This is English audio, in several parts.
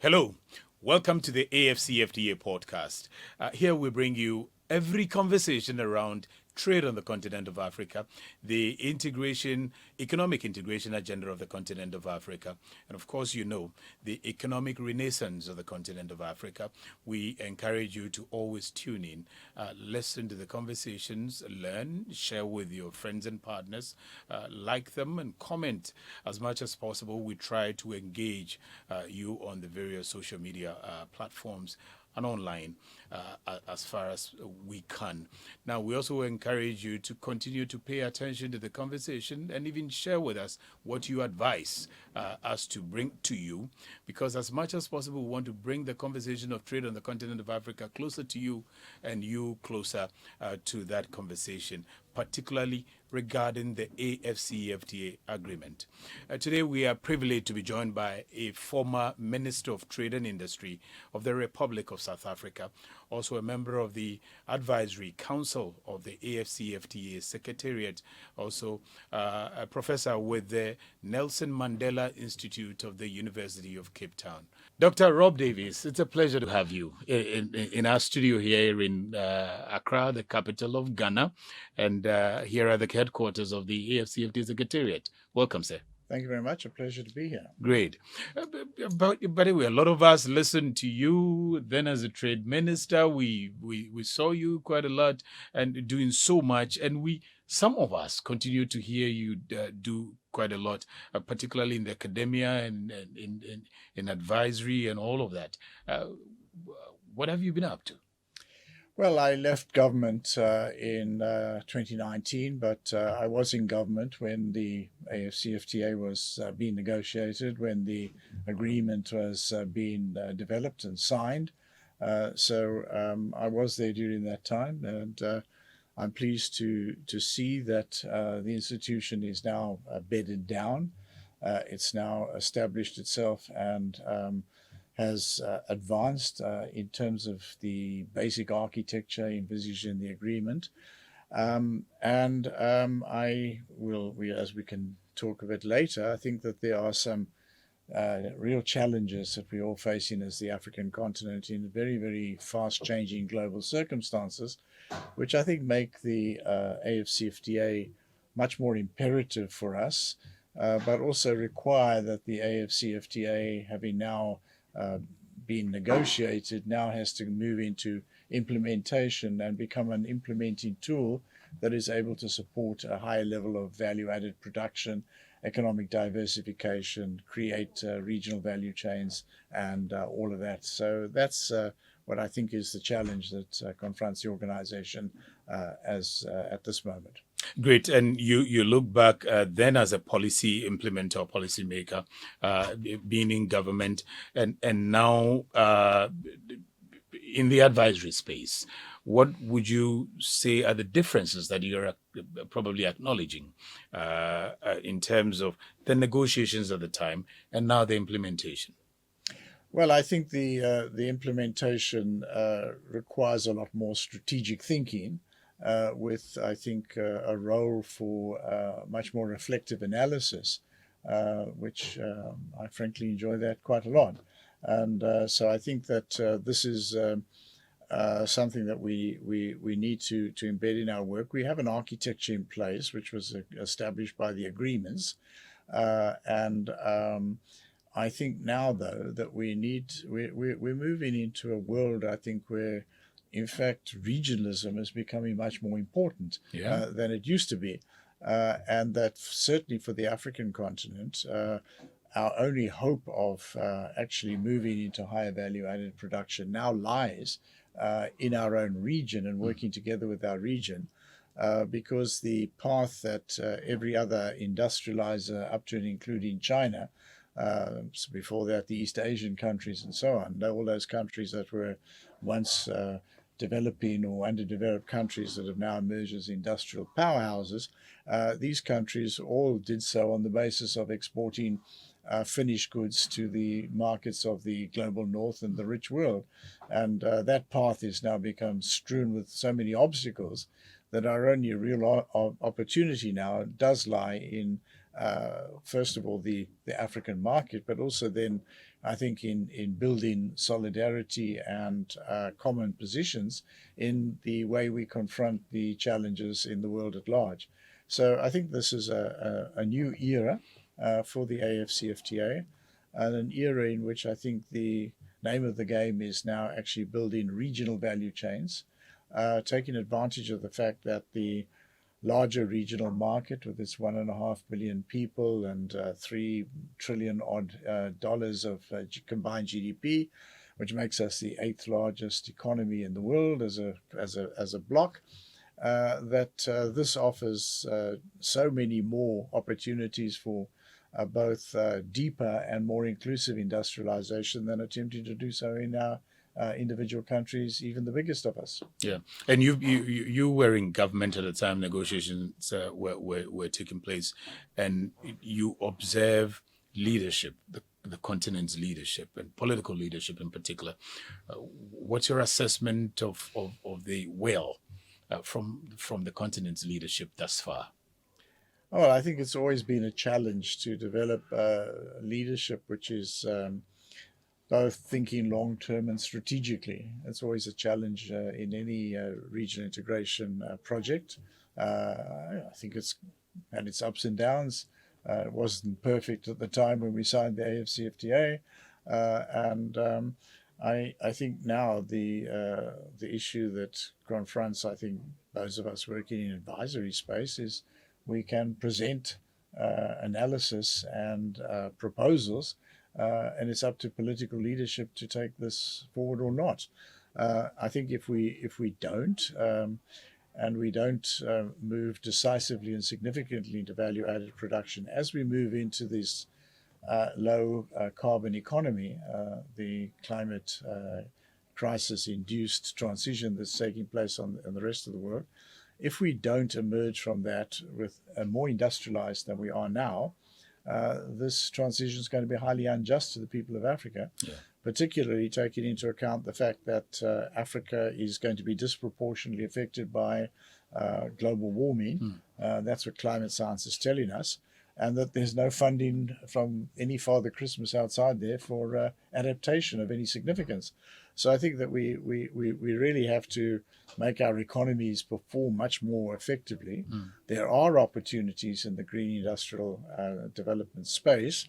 Hello, welcome to the AfCFTA Podcast. Here we bring you every conversation around trade on the continent of Africa, the economic integration agenda of the continent of Africa, and of course, the economic renaissance of the continent of Africa. We encourage you to always tune in, listen to the conversations, learn, share with your friends and partners, like them and comment as much as possible. We try to engage you on the various social media platforms and online as far as we can. Now, we also encourage you to continue to pay attention to the conversation and even share with us what you advise us to bring to you, because as much as possible, we want to bring the conversation of trade on the continent of Africa closer to you and you closer to that conversation, particularly regarding the AfCFTA Agreement. Today, we are privileged to be joined by a former Minister of Trade and Industry of the Republic of South Africa, also a member of the Advisory Council of the AfCFTA Secretariat, also a professor with the Nelson Mandela Institute of the University of Cape Town. Dr. Rob Davies, it's a pleasure to have you in our studio here in Accra, the capital of Ghana, and here are the headquarters of the AfCFTA Secretariat. Welcome, sir. Thank you very much. A pleasure to be here. Great. But by the way, a lot of us listened to you then as a trade minister. We saw you quite a lot and doing so much. And some of us continue to hear you do quite a lot, particularly in the academia and in advisory and all of that. What have you been up to? Well, I left government in 2019, but I was in government when the AfCFTA was being negotiated, when the agreement was being developed and signed. So I was there during that time, and I'm pleased to see that the institution is now bedded down. It's now established itself and has advanced in terms of the basic architecture envisaged in the agreement. As we can talk a bit later, I think that there are some real challenges that we're all facing as the African continent in very, very fast-changing global circumstances, which I think make the AfCFTA much more imperative for us, but also require that the AfCFTA, having now being negotiated, now has to move into implementation and become an implementing tool that is able to support a higher level of value-added production, economic diversification, create regional value chains, and all of that. So that's what I think is the challenge that confronts the organization at this moment. Great. And you look back then as a policy implementer, policy maker, being in government, and now in the advisory space. What would you say are the differences that you're probably acknowledging in terms of the negotiations at the time and now the implementation? Well, I think the implementation requires a lot more strategic thinking, with, I think, a role for much more reflective analysis, which I frankly enjoy that quite a lot. And so I think that this is something that we need to embed in our work. We have an architecture in place, which was established by the agreements. And I think now, though, that we're moving into a world, I think, where in fact, regionalism is becoming much more important than it used to be. And that certainly for the African continent, our only hope of actually moving into higher value-added production now lies in our own region and working together with our region, because the path that every other industrializer, up to and including China, so before that the East Asian countries and so on, all those countries that were once developing or underdeveloped countries that have now emerged as industrial powerhouses, these countries all did so on the basis of exporting finished goods to the markets of the global north and the rich world. And that path is now become strewn with so many obstacles that our only real opportunity now does lie in, first of all, the African market, but also then, I think, in building solidarity and common positions in the way we confront the challenges in the world at large. So I think this is a new era for the AfCFTA, and an era in which I think the name of the game is now actually building regional value chains, taking advantage of the fact that the larger regional market with its 1.5 billion people and $3 trillion odd dollars of combined GDP, which makes us the 8th largest economy in the world as a bloc, that this offers so many more opportunities for both deeper and more inclusive industrialization than attempting to do so in our individual countries, even the biggest of us. Yeah, and you were in government at the time negotiations were taking place, and you observe leadership, the continent's leadership and political leadership in particular. What's your assessment of the will from the continent's leadership thus far? Well, I think it's always been a challenge to develop leadership which is both thinking long-term and strategically. It's always a challenge in any regional integration project. I think it's had its ups and downs. It wasn't perfect at the time when we signed the AfCFTA, and I think now the issue that confronts, I think, those of us working in advisory space is we can present analysis and proposals, and it's up to political leadership to take this forward or not. I think if we don't, and we don't move decisively and significantly into value-added production as we move into this low carbon economy, the climate crisis-induced transition that's taking place in the rest of the world, if we don't emerge from that with more industrialized than we are now, this transition is going to be highly unjust to the people of Africa, particularly taking into account the fact that Africa is going to be disproportionately affected by global warming. That's what climate science is telling us, and that there's no funding from any Father Christmas outside there for adaptation of any significance. So I think that we really have to make our economies perform much more effectively. There are opportunities in the green industrial development space.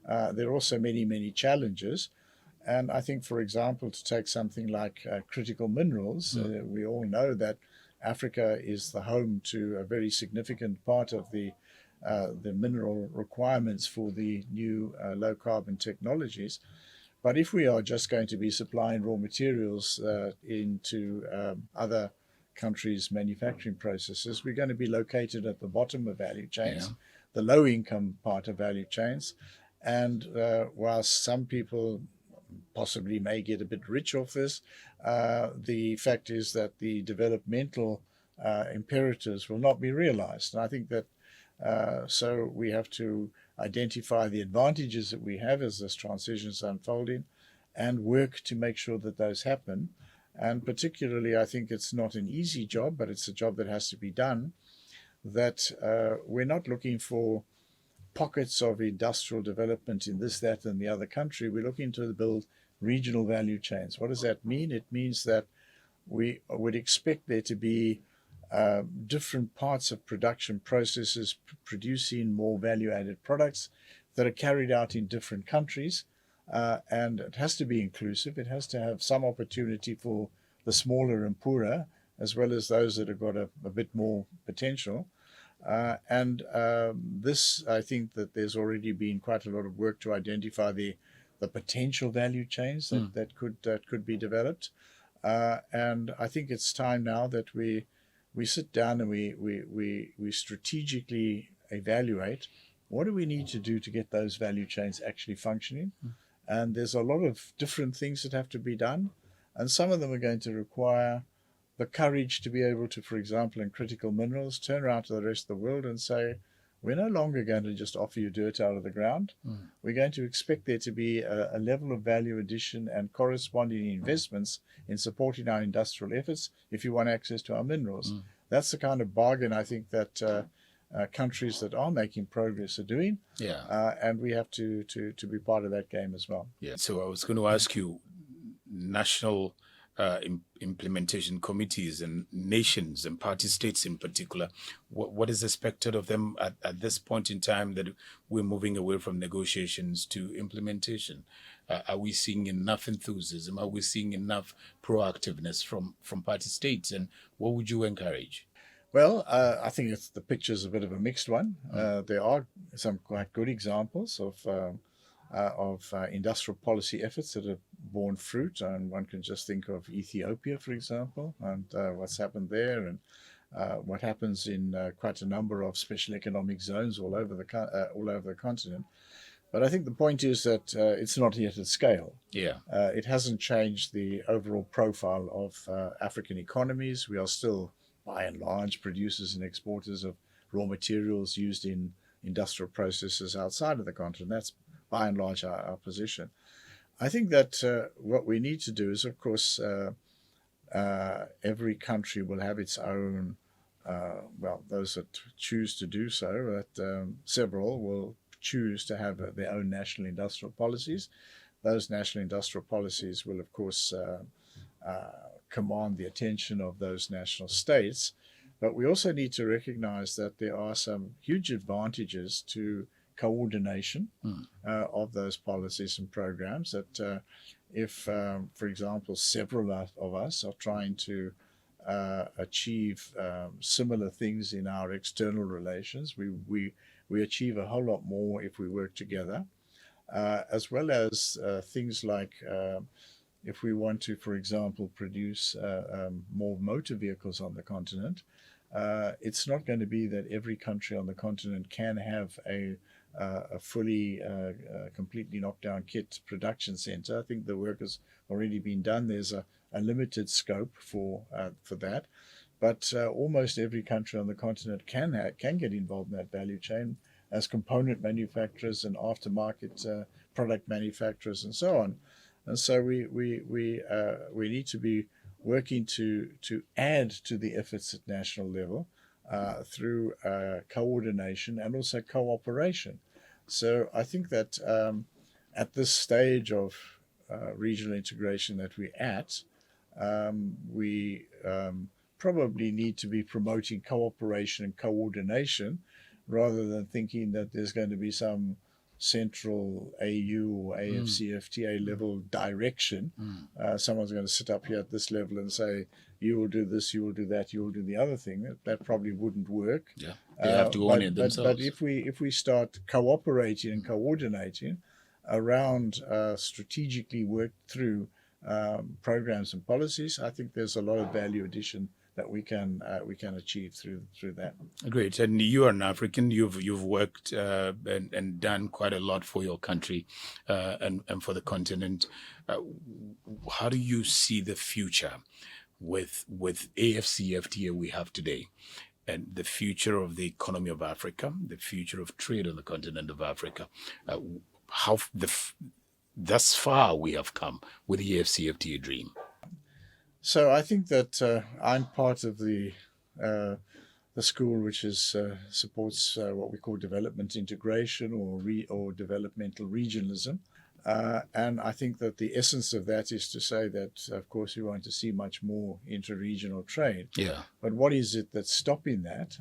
There are also many challenges. And I think, for example, to take something like critical minerals, we all know that Africa is the home to a very significant part of the mineral requirements for the new low carbon technologies. But if we are just going to be supplying raw materials into other countries' manufacturing processes, we're going to be located at the bottom of value chains, the low income part of value chains. And whilst some people possibly may get a bit rich off this, the fact is that the developmental imperatives will not be realized. And I think that so we have to identify the advantages that we have as this transition is unfolding and work to make sure that those happen. And particularly, I think it's not an easy job, but it's a job that has to be done, that we're not looking for pockets of industrial development in this, that, and the other country. We're looking to build regional value chains. What does that mean? It means that we would expect there to be different parts of production processes producing more value-added products that are carried out in different countries. And it has to be inclusive. It has to have some opportunity for the smaller and poorer, as well as those that have got a bit more potential. This, I think that there's already been quite a lot of work to identify the potential value chains that could be developed. And I think it's time now that we sit down and we strategically evaluate what do we need to do to get those value chains actually functioning. And there's a lot of different things that have to be done. And some of them are going to require the courage to be able to, for example, in critical minerals, turn around to the rest of the world and say, we're no longer going to just offer you dirt out of the ground. We're going to expect there to be a level of value addition and corresponding investments in supporting our industrial efforts if you want access to our minerals. that's the kind of bargain I think that countries that are making progress are doing. Yeah. And we have to be part of that game as well. Yeah. So I was going to ask you, national implementation committees and nations and party states in particular, what is expected of them at this point in time that we're moving away from negotiations to implementation? Are we seeing enough enthusiasm? Are we seeing enough proactiveness from party states? And what would you encourage? Well, I think the picture's a bit of a mixed one. There are some quite good examples of industrial policy efforts that have borne fruit, and one can just think of Ethiopia, for example, and what's happened there, and what happens in quite a number of special economic zones all over the continent. But I think the point is that it's not yet at scale. Yeah. It hasn't changed the overall profile of African economies. We are still, by and large, producers and exporters of raw materials used in industrial processes outside of the continent. That's by and large our position. I think that what we need to do is, of course, every country will have its own, those that choose to do so, that several will choose to have their own national industrial policies. Those national industrial policies will, of course, command the attention of those national states. But we also need to recognize that there are some huge advantages to coordination of those policies and programs, that if, for example, several of us are trying to achieve similar things in our external relations, we achieve a whole lot more if we work together, as well as things like if we want to, for example, produce more motor vehicles on the continent. It's not going to be that every country on the continent can have a fully, completely knocked down kit production center. I think the work has already been done. There's a limited scope for that, but almost every country on the continent can get involved in that value chain as component manufacturers and aftermarket product manufacturers and so on. And so we need to be working to add to the efforts at national level through coordination and also cooperation. So I think that at this stage of regional integration that we're at, we probably need to be promoting cooperation and coordination rather than thinking that there's going to be some central AU or AfCFTA level direction. Someone's going to sit up here at this level and say, you will do this, you will do that, you will do the other thing. That probably wouldn't work. Yeah, they have to own it themselves. But if we start cooperating and coordinating around strategically worked through programs and policies, I think there's a lot of value addition that we can achieve through that. Great. And you are an African. You've worked and done quite a lot for your country and for the continent. How do you see the future with AfCFTA we have today, and the future of the economy of Africa, the future of trade on the continent of Africa? Thus far we have come with the AfCFTA dream. So I think that I'm part of the school which supports what we call development integration or developmental regionalism. And I think that the essence of that is to say that, of course, we want to see much more inter-regional trade. Yeah. But what is it that's stopping that?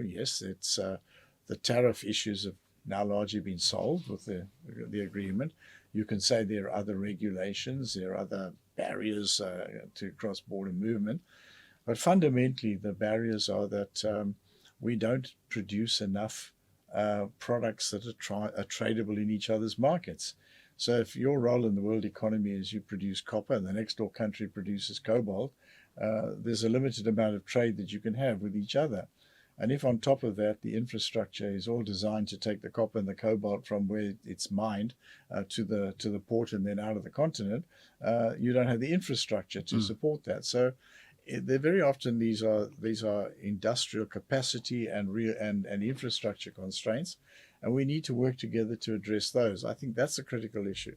Yes, it's the tariff issues have now largely been solved with the agreement. You can say there are other regulations, there are other barriers to cross-border movement. But fundamentally, the barriers are that we don't produce enough products that are tradable in each other's markets. So if your role in the world economy is you produce copper and the next door country produces cobalt, there's a limited amount of trade that you can have with each other. And if on top of that, the infrastructure is all designed to take the copper and the cobalt from where it's mined to the port and then out of the continent, you don't have the infrastructure to support that. So very often these are industrial capacity and infrastructure constraints, and we need to work together to address those. I think that's a critical issue.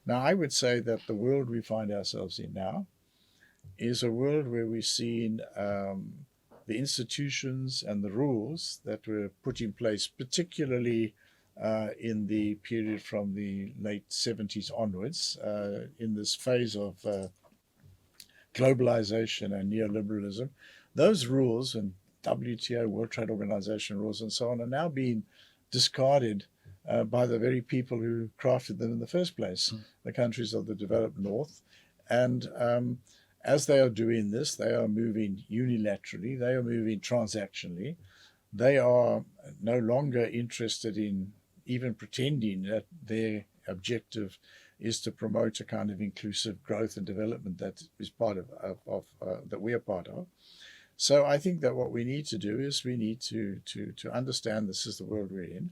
Now, I would say that the world we find ourselves in now is a world where we've seen the institutions and the rules that were put in place, particularly in the period from the late 70s onwards, in this phase of globalization and neoliberalism, those rules and WTO, World Trade Organization rules and so on, are now being discarded by the very people who crafted them in the first place, the countries of the developed North. And as they are doing this, they are moving unilaterally, they are moving transactionally. They are no longer interested in even pretending that their objective is to promote a kind of inclusive growth and development that is part of that we are part of. So I think that what we need to do is we need to understand this is the world we're in,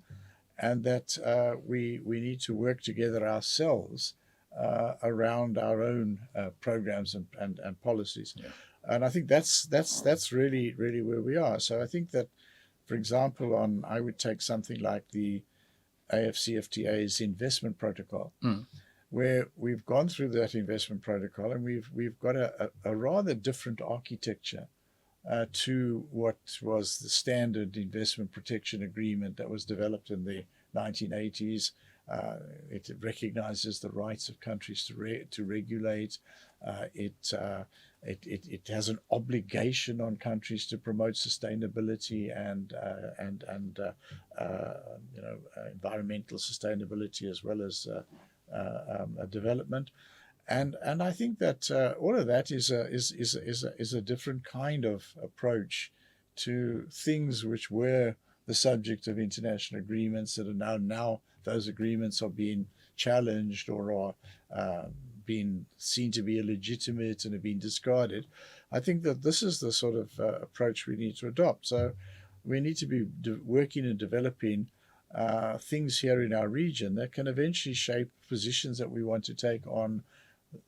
and that we need to work together ourselves around our own programs and policies. Yeah. And I think that's really where we are. So I think that, for example, I would take something like the AfCFTA's investment protocol, where we've gone through that investment protocol and we've got a rather different architecture to what was the standard investment protection agreement that was developed in the 1980s. It recognizes the rights of countries to regulate. It has an obligation on countries to promote sustainability and environmental sustainability as well as development. And I think that all of that is a different kind of approach to things which were the subject of international agreements that are now those agreements are being challenged or are being seen to be illegitimate and have been discarded. I think that this is the sort of approach we need to adopt. So we need to be working and developing things here in our region that can eventually shape positions that we want to take on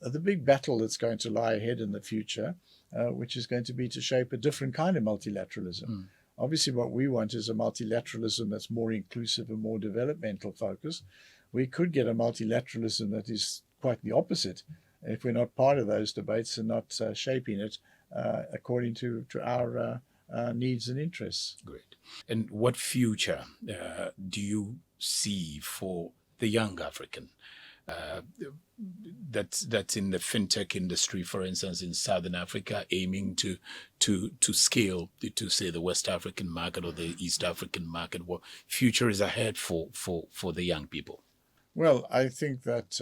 the big battle that's going to lie ahead in the future, which is going to be to shape a different kind of multilateralism. Obviously, what we want is a multilateralism that's more inclusive and more developmental focused. We could get a multilateralism that is quite the opposite if we're not part of those debates and not shaping it according to our needs and interests. Great. And what future do you see for the young African that's in the fintech industry, for instance, in Southern Africa, aiming to scale to say the West African market or the East African market? What future is ahead for the young people? Well, I think that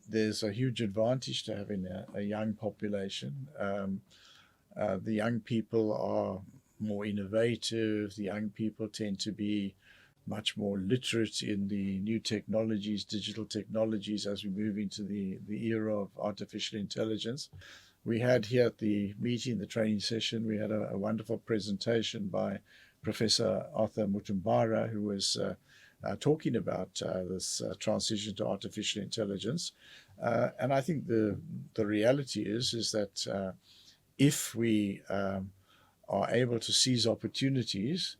there's a huge advantage to having a young population. The young people are more innovative. The young people tend to be much more literate in the new technologies, digital technologies, as we move into the era of artificial intelligence. We had here at the meeting, the training session, we had a wonderful presentation by Professor Arthur Mutumbara, who was talking about this transition to artificial intelligence. And I think the reality is that if we are able to seize opportunities,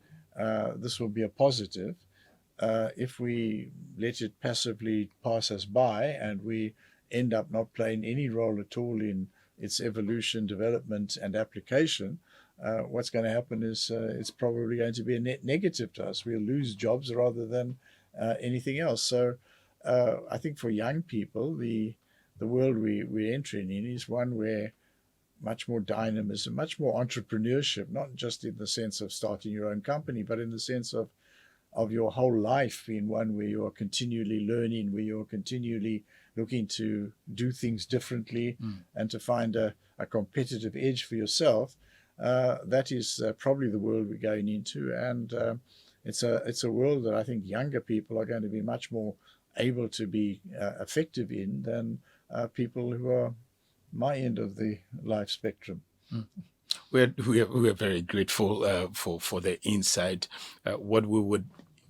this will be a positive. If we let it passively pass us by and we end up not playing any role at all in its evolution, development, and application, what's going to happen is it's probably going to be a net negative to us. We'll lose jobs rather than anything else. So I think for young people, the world we're entering in is one where much more dynamism, much more entrepreneurship, not just in the sense of starting your own company, but in the sense of your whole life being one where you are continually learning, where you're continually looking to do things differently and to find a competitive edge for yourself. That is probably the world we're going into. And it's a world that I think younger people are going to be much more able to be effective in than people who are my end of the life spectrum. We're very grateful for the insight. What we would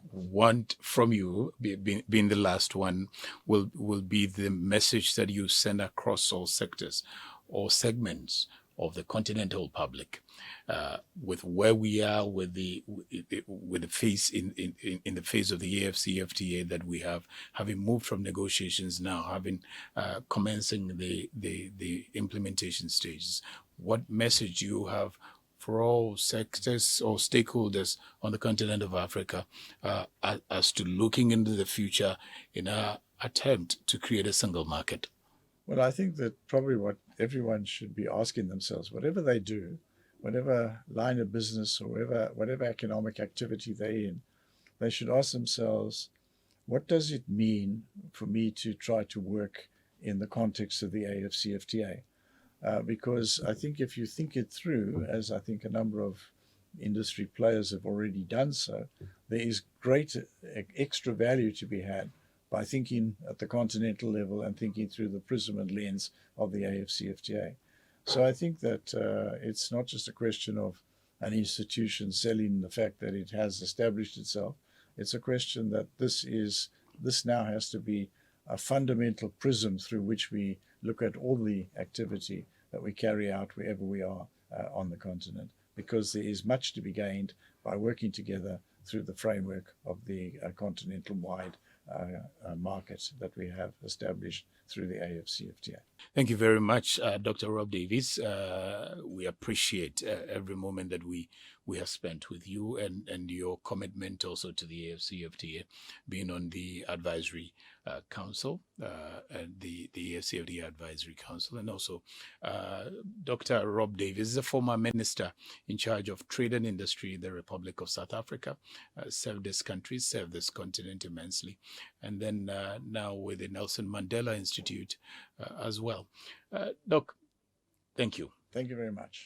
want from you, being the last one, will be the message that you send across all sectors or segments of the continental public, with where we are, with the phase in the phase of the AfCFTA that we have, having moved from negotiations now, having commencing the implementation stages. What message you have for all sectors or stakeholders on the continent of Africa as to looking into the future in our attempt to create a single market? Well, I think that probably what everyone should be asking themselves, whatever they do, whatever line of business or whatever economic activity they're in, they should ask themselves, what does it mean for me to try to work in the context of the AfCFTA? Because I think if you think it through, as I think a number of industry players have already done so, there is great extra value to be had by thinking at the continental level and thinking through the prism and lens of the AfCFTA. So I think that it's not just a question of an institution selling the fact that it has established itself. It's a question that this now has to be a fundamental prism through which we look at all the activity that we carry out wherever we are on the continent, because there is much to be gained by working together through the framework of the continental-wide market that we have established through the AfCFTA. Thank you very much, Dr. Rob Davies. We appreciate every moment that we have spent with you and your commitment also to the AfCFTA, being on the advisory council, and the AfCFTA Advisory Council, and also Dr. Rob Davies is a former minister in charge of trade and industry in the Republic of South Africa, served this country, served this continent immensely, and then now with the Nelson Mandela Institute as well. Doc, thank you. Thank you very much.